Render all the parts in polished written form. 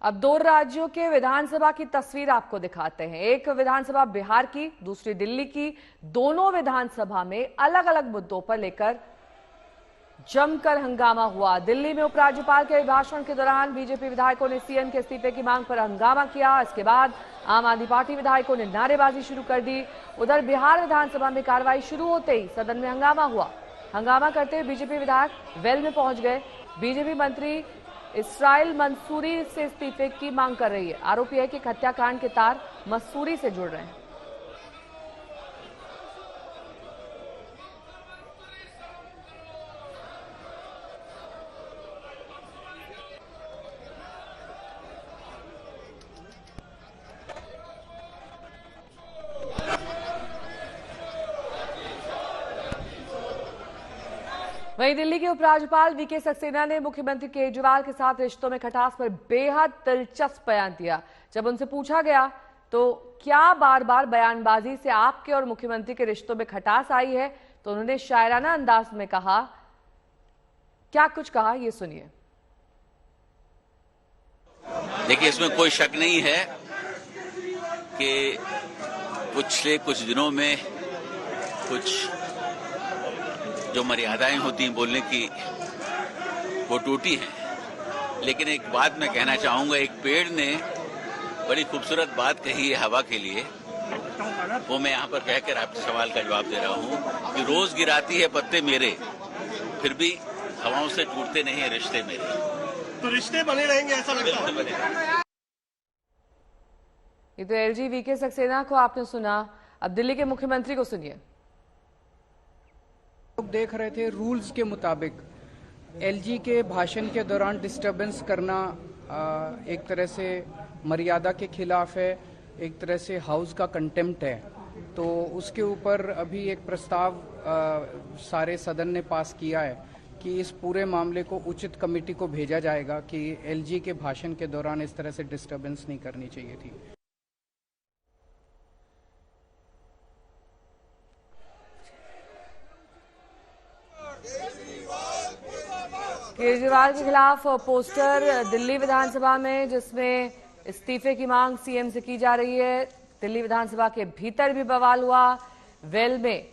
अब दो राज्यों के विधानसभा की तस्वीर आपको दिखाते हैं। एक विधानसभा बिहार की, दूसरी दिल्ली की। दोनों विधानसभा में अलग अलग मुद्दों पर लेकर जमकर हंगामा हुआ। दिल्ली में उपराज्यपाल के अभिभाषण के दौरान बीजेपी विधायकों ने सीएम के इस्तीफे की मांग पर हंगामा किया। इसके बाद आम आदमी पार्टी विधायकों ने नारेबाजी शुरू कर दी। उधर बिहार विधानसभा में कार्रवाई शुरू होते ही सदन में हंगामा हुआ। हंगामा करते हुए बीजेपी विधायक वेल में पहुंच गए। बीजेपी मंत्री इसराइल मंसूरी से इस्तीफे की मांग कर रही है। आरोपी है कि हत्याकांड के तार मंसूरी से जुड़ रहे हैं। वहीं दिल्ली के उपराज्यपाल वीके सक्सेना ने मुख्यमंत्री केजरीवाल के साथ रिश्तों में खटास पर बेहद दिलचस्प बयान दिया। जब उनसे पूछा गया तो क्या बार बार बयानबाजी से आपके और मुख्यमंत्री के रिश्तों में खटास आई है, तो उन्होंने शायराना अंदाज में कहा। क्या कुछ कहा, ये सुनिए। देखिए, इसमें कोई शक नहीं है कि पिछले कुछ दिनों में कुछ जो मर्यादाएं होती हैं बोलने की वो टूटी हैं। लेकिन एक बात मैं कहना चाहूंगा, एक पेड़ ने बड़ी खूबसूरत बात कही है हवा के लिए, वो मैं यहाँ पर कहकर आपके सवाल का जवाब दे रहा हूँ कि रोज गिराती है पत्ते मेरे, फिर भी हवाओं से टूटते नहीं है रिश्ते मेरे। तो रिश्ते बने रहेंगे ऐसा लगता है। ये तो एलजी वीके सक्सेना को आपने सुना। अब दिल्ली के मुख्यमंत्री को सुनिए। लोग देख रहे थे रूल्स के मुताबिक एलजी के भाषण के दौरान डिस्टरबेंस करना एक तरह से मर्यादा के खिलाफ है, एक तरह से हाउस का कंटेम्प्ट है। तो उसके ऊपर अभी एक प्रस्ताव सारे सदन ने पास किया है कि इस पूरे मामले को उचित कमेटी को भेजा जाएगा कि एलजी के भाषण के दौरान इस तरह से डिस्टरबेंस नहीं करनी चाहिए थी। केजरीवाल के खिलाफ पोस्टर दिल्ली विधानसभा में, जिसमें इस्तीफे की मांग सीएम से की जा रही है। दिल्ली विधानसभा के भीतर भी बवाल हुआ। वेल में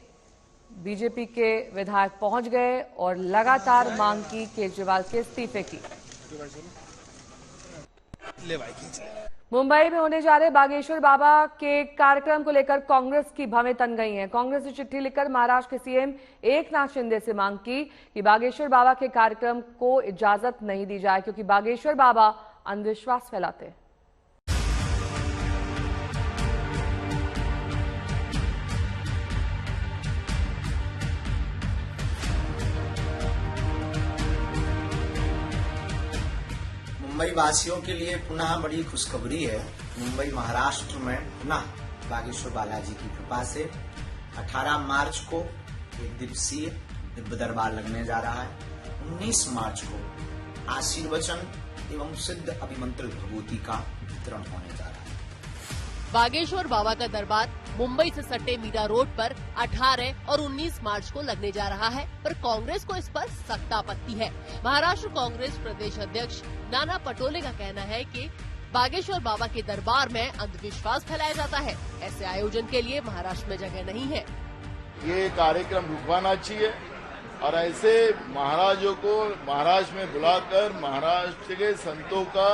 बीजेपी के विधायक पहुंच गए और लगातार मांग की केजरीवाल के इस्तीफे की। मुंबई में होने जा रहे बागेश्वर बाबा के कार्यक्रम को लेकर कांग्रेस की भवें तन गई हैं। कांग्रेस ने चिट्ठी लिखकर महाराष्ट्र के सीएम एकनाथ शिंदे से मांग की कि बागेश्वर बाबा के कार्यक्रम को इजाजत नहीं दी जाए, क्योंकि बागेश्वर बाबा अंधविश्वास फैलाते हैं। मुंबई वासियों के लिए पुनः बड़ी खुशखबरी है। मुंबई महाराष्ट्र में पुनः बागेश्वर बालाजी की कृपा से 18 मार्च को एक दिवसीय दिव्य दरबार लगने जा रहा है। 19 मार्च को आशीर्वचन एवं सिद्ध अभिमंत्रित भभूति का वितरण होने जा रहा है। बागेश्वर बाबा का दरबार मुंबई से सटे मीरा रोड पर 18 और 19 मार्च को लगने जा रहा है, पर कांग्रेस को इस पर सख्त आपत्ति है। महाराष्ट्र कांग्रेस प्रदेश अध्यक्ष नाना पटोले का कहना है कि बागेश्वर बाबा के दरबार में अंधविश्वास फैलाया जाता है। ऐसे आयोजन के लिए महाराष्ट्र में जगह नहीं है। ये कार्यक्रम रुकवाना चाहिए और ऐसे महाराजों को महाराष्ट्र में बुलाकर महाराष्ट्र के संतों का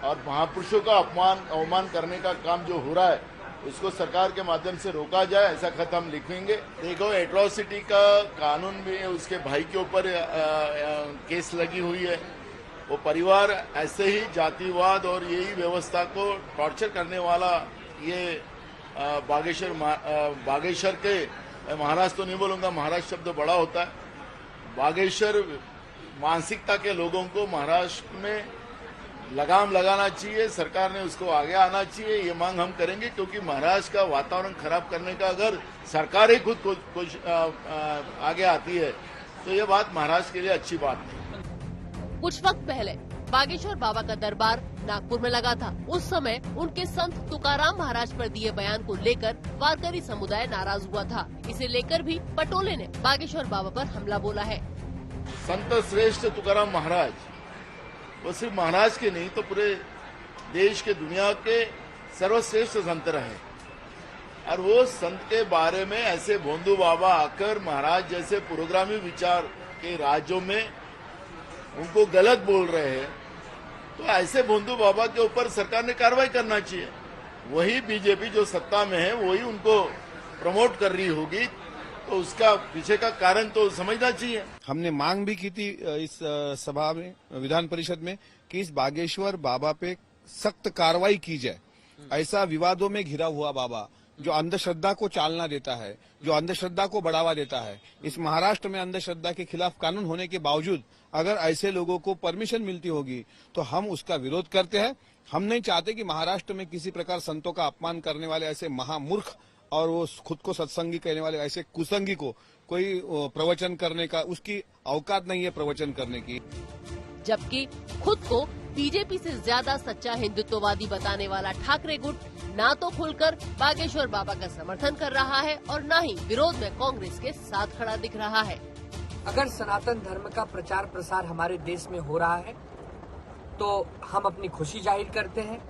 और महापुरुषों का अवमान करने का काम जो हो रहा है उसको सरकार के माध्यम से रोका जाए, ऐसा खत हम लिखेंगे। देखो, एट्रोसिटी का कानून भी है, उसके भाई के ऊपर केस लगी हुई है। वो परिवार ऐसे ही जातिवाद और यही व्यवस्था को टॉर्चर करने वाला ये बागेश्वर के, महाराष्ट्र तो नहीं बोलूंगा, महाराष्ट्र शब्द बड़ा होता है। बागेश्वर मानसिकता के लोगों को महाराष्ट्र में लगाम लगाना चाहिए, सरकार ने उसको आगे आना चाहिए। ये मांग हम करेंगे, क्योंकि महाराष्ट्र का वातावरण खराब करने का अगर सरकार ही खुद कुछ आगे आती है तो ये बात महाराष्ट्र के लिए अच्छी बात नहीं। कुछ वक्त पहले बागेश्वर बाबा का दरबार नागपुर में लगा था। उस समय उनके संत तुकाराम महाराज पर दिए बयान को लेकर वारकरी समुदाय नाराज हुआ था। इसे लेकर भी पटोले ने बागेश्वर बाबा पर हमला बोला है। संत श्रेष्ठ तुकाराम महाराज वो सिर्फ महाराष्ट्र के नहीं तो पूरे देश के, दुनिया के सर्वश्रेष्ठ संत रहे। और वो संत के बारे में ऐसे भोंदू बाबा आकर महाराज जैसे पुरोगामी विचार के राज्यों में उनको गलत बोल रहे हैं, तो ऐसे भोंदू बाबा के ऊपर सरकार ने कार्रवाई करना चाहिए। वही बीजेपी जो सत्ता में है वही उनको प्रमोट कर रही होगी, तो उसका पीछे का कारण तो समझना चाहिए। हमने मांग भी की थी इस सभा में, विधान परिषद में, कि इस बागेश्वर बाबा पे सख्त कार्रवाई की जाए। ऐसा विवादों में घिरा हुआ बाबा जो अंधश्रद्धा को चालना देता है, जो अंधश्रद्धा को बढ़ावा देता है, इस महाराष्ट्र में अंधश्रद्धा के खिलाफ कानून होने के बावजूद अगर ऐसे लोगों को परमिशन मिलती होगी तो हम उसका विरोध करते हैं। हम नहीं चाहते कि महाराष्ट्र में किसी प्रकार संतों का अपमान करने वाले ऐसे महामूर्ख और वो खुद को सत्संगी कहने वाले ऐसे कुसंगी को कोई प्रवचन करने का, उसकी औकात नहीं है प्रवचन करने की। जबकि खुद को बीजेपी से ज्यादा सच्चा हिंदुत्ववादी बताने वाला ठाकरे गुट ना तो खुलकर बागेश्वर बाबा का समर्थन कर रहा है और न ही विरोध में कांग्रेस के साथ खड़ा दिख रहा है। अगर सनातन धर्म का प्रचार प्रसार हमारे देश में हो रहा है तो हम अपनी खुशी जाहिर करते हैं।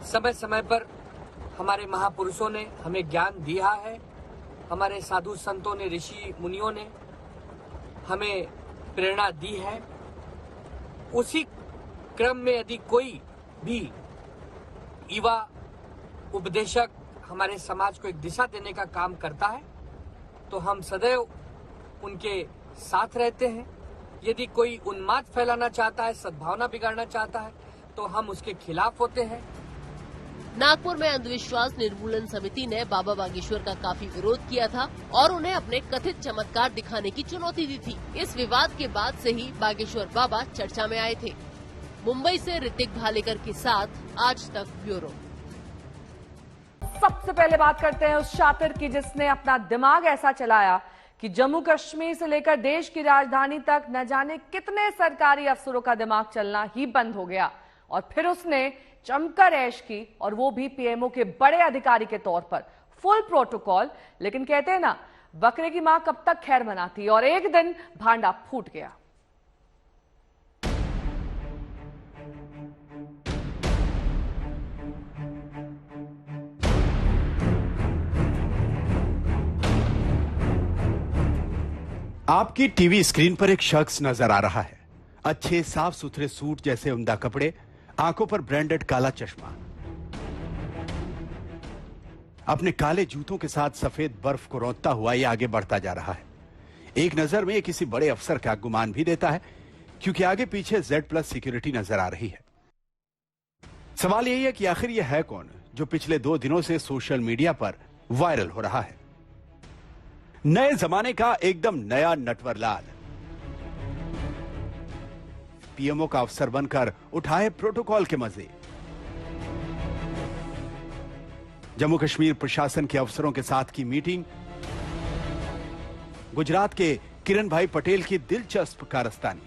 समय समय पर हमारे महापुरुषों ने हमें ज्ञान दिया है, हमारे साधु संतों ने, ऋषि मुनियों ने हमें प्रेरणा दी है। उसी क्रम में यदि कोई भी युवा उपदेशक हमारे समाज को एक दिशा देने का काम करता है तो हम सदैव उनके साथ रहते हैं। यदि कोई उन्माद फैलाना चाहता है, सद्भावना बिगाड़ना चाहता है, तो हम उसके खिलाफ होते हैं। नागपुर में अंधविश्वास निर्मूलन समिति ने बाबा बागेश्वर का काफी विरोध किया था और उन्हें अपने कथित चमत्कार दिखाने की चुनौती दी थी। इस विवाद के बाद से ही बागेश्वर बाबा चर्चा में आए थे। मुंबई से ऋतिक भालेकर के साथ आज तक ब्यूरो। सबसे पहले बात करते हैं उस शातिर की जिसने अपना दिमाग ऐसा चलाया कि जम्मू कश्मीर से लेकर देश की राजधानी तक न जाने कितने सरकारी अफसरों का दिमाग चलना ही बंद हो गया और फिर उसने जमकर ऐश की, और वो भी पीएमओ के बड़े अधिकारी के तौर पर, फुल प्रोटोकॉल। लेकिन कहते हैं ना, बकरे की मां कब तक खैर मनाती, और एक दिन भांडा फूट गया। आपकी टीवी स्क्रीन पर एक शख्स नजर आ रहा है। अच्छे साफ सुथरे सूट जैसे उम्दा कपड़े, आंखों पर ब्रांडेड काला चश्मा, अपने काले जूतों के साथ सफेद बर्फ को रौंदता हुआ ये आगे बढ़ता जा रहा है। एक नजर में ये किसी बड़े अफसर का गुमान भी देता है, क्योंकि आगे पीछे Z+ सिक्योरिटी नजर आ रही है। सवाल यही है कि आखिर ये है कौन जो पिछले 2 दिनों से सोशल मीडिया पर वायरल हो रहा है। नए जमाने का एकदम नया नटवरलाल, पीएमओ का अफसर बनकर उठाए प्रोटोकॉल के मजे। जम्मू कश्मीर प्रशासन के अफसरों के साथ की मीटिंग, गुजरात के किरण भाई पटेल की दिलचस्प कारस्तानी,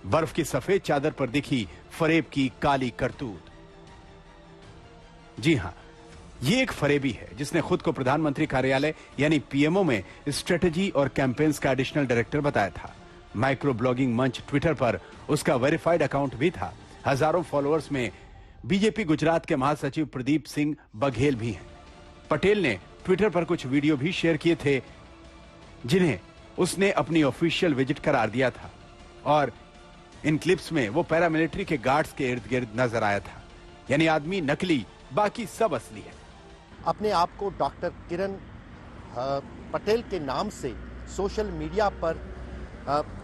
बर्फ की सफेद चादर पर दिखी फरेब की काली करतूत। जी हां, ये एक फरेबी है जिसने खुद को प्रधानमंत्री कार्यालय यानी पीएमओ में स्ट्रेटेजी और कैंपेन्स का एडिशनल डायरेक्टर बताया था। माइक्रो ब्लॉगिंग मंच ट्विटर पर उसका वेरीफाइड अकाउंट भी था। हजारों फॉलोअर्स में बीजेपी गुजरात के महासचिव प्रदीप सिंह बघेल भी हैं। पटेल ने ट्विटर पर कुछ वीडियो भी शेयर किए थे जिन्हें उसने अपनी ऑफिशियल विजिट करार दिया था, और इन क्लिप्स में वो पैरामिलिट्री के गार्ड्स के इर्द गिर्द नजर आया था। यानी आदमी नकली, बाकी सब असली है। अपने आप को डॉक्टर किरण पटेल के नाम से सोशल मीडिया पर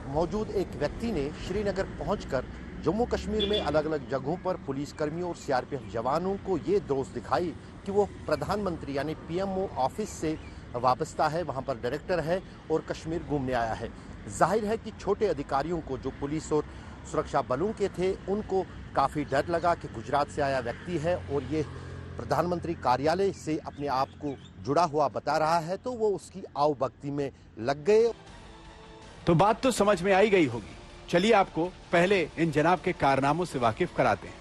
मौजूद एक व्यक्ति ने श्रीनगर पहुंचकर जम्मू कश्मीर में अलग अलग जगहों पर पुलिसकर्मियों और सीआरपीएफ जवानों को ये दोष दिखाई कि वो प्रधानमंत्री यानी पीएमओ ऑफिस से वाबस्ता है, वहां पर डायरेक्टर है और कश्मीर घूमने आया है। जाहिर है कि छोटे अधिकारियों को जो पुलिस और सुरक्षा बलों के थे उनको काफ़ी डर लगा कि गुजरात से आया व्यक्ति है और ये प्रधानमंत्री कार्यालय से अपने आप को जुड़ा हुआ बता रहा है, तो वो उसकी आओ भक्ति में लग गए। तो बात तो समझ में आई गई होगी। चलिए आपको पहले इन जनाब के कारनामों से वाकिफ कराते हैं,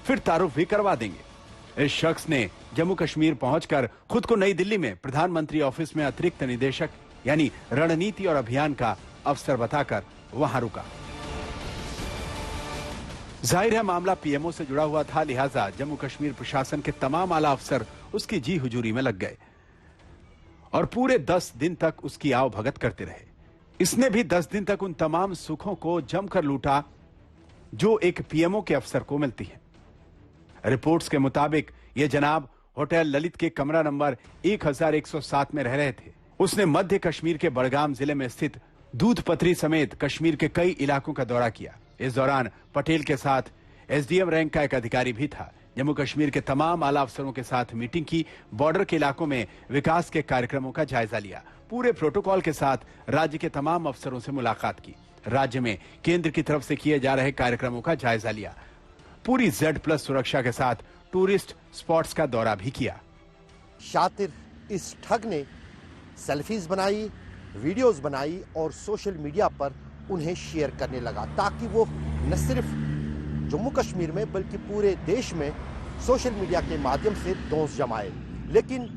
फिर तारुफ भी करवा देंगे। इस शख्स ने जम्मू कश्मीर पहुंचकर खुद को नई दिल्ली में प्रधानमंत्री ऑफिस में अतिरिक्त निदेशक यानी रणनीति और अभियान का अफसर बताकर वहां रुका। जाहिर है मामला पीएमओ से जुड़ा हुआ था, लिहाजा जम्मू कश्मीर प्रशासन के तमाम आला अफसर उसकी जी हुजूरी में लग गए और पूरे 10 दिन तक उसकी आओ भगत करते रहे। इसने भी 10 दिन तक उन तमाम सुखों को जमकर लूटा जो एक पीएमओ के अफसर को मिलती है। रिपोर्ट्स के मुताबिक यह जनाब होटल ललित के कमरा नंबर 1107 में रह रहे थे। उसने मध्य कश्मीर के बड़गाम जिले में स्थित दूधपत्री समेत कश्मीर के कई इलाकों का दौरा किया। इस दौरान पटेल के साथ एसडीएम रैंक का एक अधिकारी भी था। जम्मू कश्मीर के तमाम आला अफसरों के साथ मीटिंग की, बॉर्डर के इलाकों में विकास के कार्यक्रमों का जायजा लिया, पूरे प्रोटोकॉल के साथ राज्य के तमाम अफसरों से मुलाकात की, राज्य में केंद्र की तरफ से किए जा रहे कार्यक्रमों का जायजा लिया, पूरी Z+ सुरक्षा के साथ टूरिस्ट स्पॉट्स का दौरा भी किया। शातिर इस ठग ने सेल्फीज बनाई, वीडियोस बनाई और सोशल मीडिया पर उन्हें शेयर करने लगा ताकि वो न सिर्फ जम्मू कश्मीर में बल्कि पूरे देश में सोशल मीडिया के माध्यम से दोस्त जमाए। लेकिन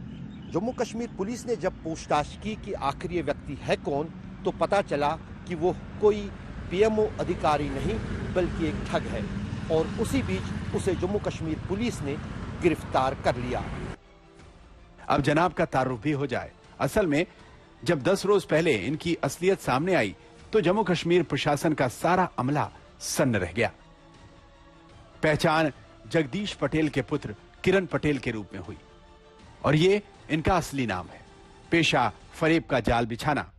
जम्मू कश्मीर पुलिस ने जब पूछताछ की कि आखिर ये व्यक्ति है कौन, तो पता चला कि वो कोई पीएमओ अधिकारी नहीं बल्कि एक ठग है और उसी बीच उसे जम्मू कश्मीर पुलिस ने गिरफ्तार कर लिया। अब जनाब का तारुफ भी हो जाए। असल में जब 10 रोज पहले इनकी असलियत सामने आई तो जम्मू कश्मीर प्रशासन का सारा अमला सन्न रह गया। पहचान जगदीश पटेल के पुत्र किरण पटेल के रूप में हुई और ये इनका असली नाम है। पेशा फरेब का जाल बिछाना।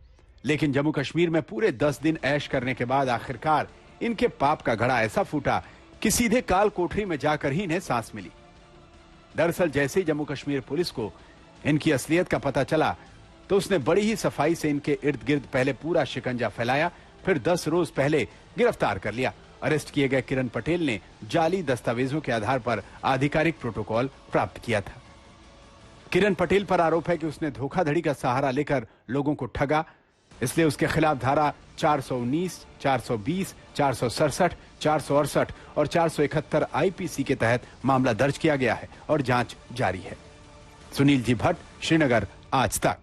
लेकिन जम्मू कश्मीर में पूरे 10 दिन ऐश करने के बाद आखिरकार इनके पाप का घड़ा ऐसा फूटा कि सीधे काल कोठरी में जाकर ही इन्हें सांस मिली। दरअसल जैसे ही जम्मू कश्मीर पुलिस को इनकी असलियत का पता चला तो उसने बड़ी ही सफाई से इनके इर्द गिर्द पहले पूरा शिकंजा फैलाया, फिर 10 रोज पहले गिरफ्तार कर लिया। अरेस्ट किए गए किरण पटेल ने जाली दस्तावेजों के आधार पर आधिकारिक प्रोटोकॉल प्राप्त किया था। किरण पटेल पर आरोप है कि उसने धोखाधड़ी का सहारा लेकर लोगों को ठगा, इसलिए उसके खिलाफ धारा 419, 420, 467, 468 और 471 आईपीसी के तहत मामला दर्ज किया गया है और जांच जारी है। सुनील जी भट्ट, श्रीनगर, आज तक।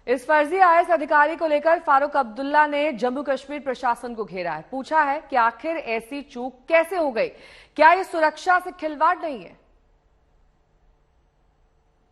इस फर्जी आईएएस अधिकारी को लेकर फारूक अब्दुल्ला ने जम्मू कश्मीर प्रशासन को घेरा है। पूछा है कि आखिर ऐसी चूक कैसे हो गई? क्या ये सुरक्षा से खिलवाड़ नहीं है?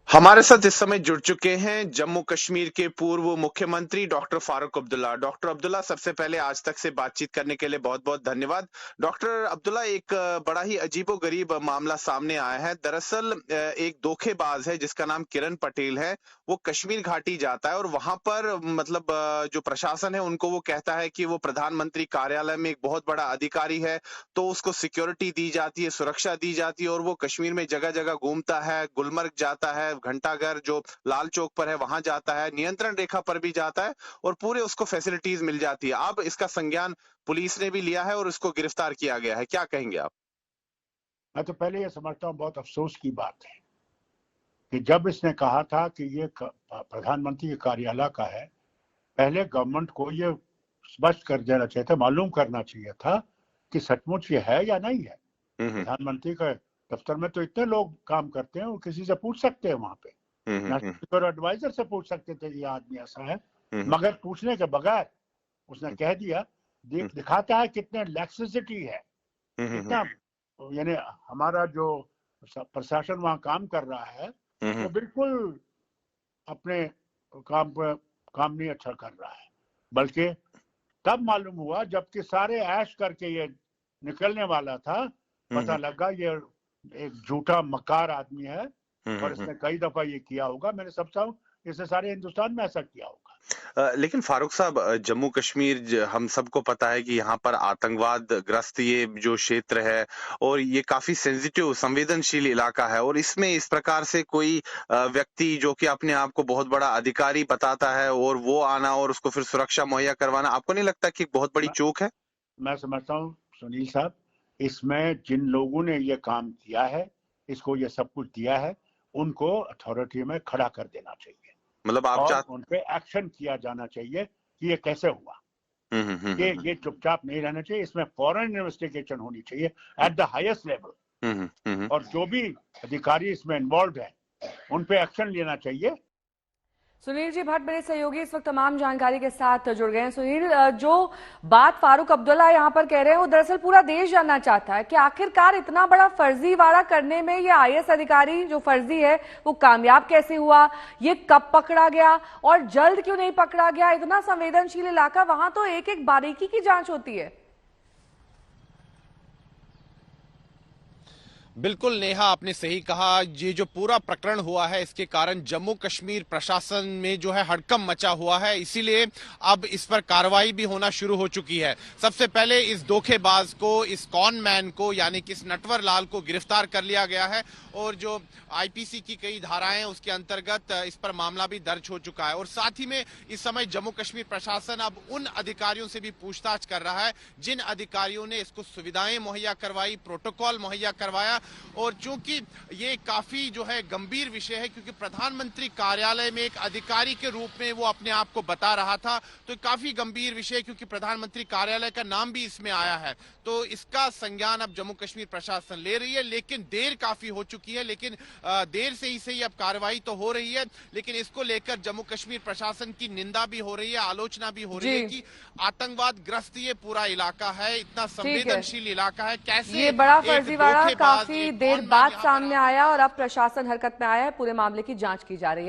हमारे साथ इस समय जुड़ चुके हैं जम्मू कश्मीर के पूर्व मुख्यमंत्री डॉक्टर फारूक अब्दुल्ला। डॉक्टर अब्दुल्ला, सबसे पहले आज तक से बातचीत करने के लिए बहुत बहुत धन्यवाद। डॉक्टर अब्दुल्ला, एक बड़ा ही अजीबोगरीब मामला सामने आया है। दरअसल एक धोखेबाज है जिसका नाम किरण पटेल है, वो कश्मीर घाटी जाता है और वहां पर मतलब जो प्रशासन है उनको वो कहता है कि वो प्रधानमंत्री कार्यालय में एक बहुत बड़ा अधिकारी है, तो उसको सिक्योरिटी दी जाती है, सुरक्षा दी जाती है और वो कश्मीर में जगह जगह घूमता है, गुलमर्ग जाता है, घंटाघर जो लाल चौक पर है वहां जाता है, नियंत्रण रेखा पर भी जाता है और पूरे उसको फैसिलिटीज मिल जाती है। अब इसका संज्ञान पुलिस ने भी लिया है और इसको गिरफ्तार किया गया है। क्या कहेंगे आप? मैं तो पहले ये समझता हूँ बहुत अफसोस की बात है कि जब इसने कहा था कि ये प्रधानमंत्री के कार्यालय का है, पहले गवर्नमेंट को ये स्पष्ट कर देना चाहिए था, मालूम करना चाहिए था कि सचमुच ये है या नहीं है। प्रधानमंत्री का दफ्तर में तो इतने लोग काम करते हैं, वो किसी से पूछ सकते हैं, वहां पे नेशनल सिक्योरिटी एडवाइजर से पूछ सकते थे ये आदमी ऐसा है, मगर पूछने के बगैर उसने कह दिया। दिखाता है कितने लैक्सिसिटी है, कितना यानी हमारा जो प्रशासन वहां काम कर रहा है वो बिल्कुल अपने काम नहीं अच्छा कर रहा है। बल्कि तब मालूम हुआ जबकि सारे ऐश करके ये निकलने वाला था, पता लगा ये एक झूठा मकार आदमी है और इसने कई दफा ये किया होगा। मैंने सब इसने सारे हिंदुस्तान में ऐसा किया होगा। लेकिन फारूक साहब, जम्मू कश्मीर हम सबको पता है कि यहाँ पर आतंकवाद ग्रस्त ये जो क्षेत्र है और ये काफी सेंसिटिव संवेदनशील इलाका है और इसमें इस प्रकार से कोई व्यक्ति जो कि अपने आप को बहुत बड़ा अधिकारी बताता है और वो आना और उसको फिर सुरक्षा मुहैया करवाना, आपको नहीं लगता कि बहुत बड़ी चूक है? मैं समझता हूँ सुनील साहब, इसमें जिन लोगों ने ये काम किया है, इसको ये सब कुछ दिया है, उनको अथॉरिटी में खड़ा कर देना चाहिए। मतलब आप उन पे एक्शन किया जाना चाहिए कि ये कैसे हुआ। ये चुपचाप नहीं रहना चाहिए, इसमें फॉरेन इन्वेस्टिगेशन होनी चाहिए एट द हाईएस्ट लेवल और जो भी अधिकारी इसमें इन्वॉल्व है उन पे एक्शन लेना चाहिए। सुनील जी भट्ट मेरे सहयोगी इस वक्त तमाम जानकारी के साथ जुड़ गए हैं। सुनील, जो बात फारूक अब्दुल्ला यहाँ पर कह रहे हैं वो दरअसल पूरा देश जानना चाहता है कि आखिरकार इतना बड़ा फर्जीवाड़ा करने में ये आईएएस अधिकारी जो फर्जी है वो कामयाब कैसे हुआ, ये कब पकड़ा गया और जल्द क्यों नहीं पकड़ा गया। इतना संवेदनशील इलाका, वहां तो एक एक बारीकी की जांच होती है। बिल्कुल नेहा, आपने सही कहा। ये जो पूरा प्रकरण हुआ है इसके कारण जम्मू कश्मीर प्रशासन में जो है हड़कंप मचा हुआ है, इसीलिए अब इस पर कार्रवाई भी होना शुरू हो चुकी है। सबसे पहले इस धोखेबाज को, इस कॉन मैन को यानी कि इस नटवर लाल को गिरफ्तार कर लिया गया है और जो आईपीसी की कई धाराएं उसके अंतर्गत इस पर मामला भी दर्ज हो चुका है। और साथ ही में इस समय जम्मू कश्मीर प्रशासन अब उन अधिकारियों से भी पूछताछ कर रहा है जिन अधिकारियों ने इसको सुविधाएं मुहैया करवाई, प्रोटोकॉल मुहैया करवाया। और चूंकि ये काफी जो है गंभीर विषय है, क्योंकि प्रधानमंत्री कार्यालय में एक अधिकारी के रूप में वो अपने आप को बता रहा था, तो काफी गंभीर विषय, क्योंकि प्रधानमंत्री कार्यालय का नाम भी इसमें आया है। तो इसका संज्ञान अब जम्मू कश्मीर प्रशासन ले रही है, लेकिन देर काफी हो चुकी है। लेकिन देर से ही सही अब कार्रवाई तो हो रही है, लेकिन इसको लेकर जम्मू कश्मीर प्रशासन की निंदा भी हो रही है, आलोचना भी हो रही है कि आतंकवाद ग्रस्त ये पूरा इलाका है, इतना संवेदनशील इलाका है, कैसे ये बड़ा फर्जीवाड़ा काफी देर बाद सामने आया और अब प्रशासन हरकत में आया है। पूरे मामले की जांच की जा रही है।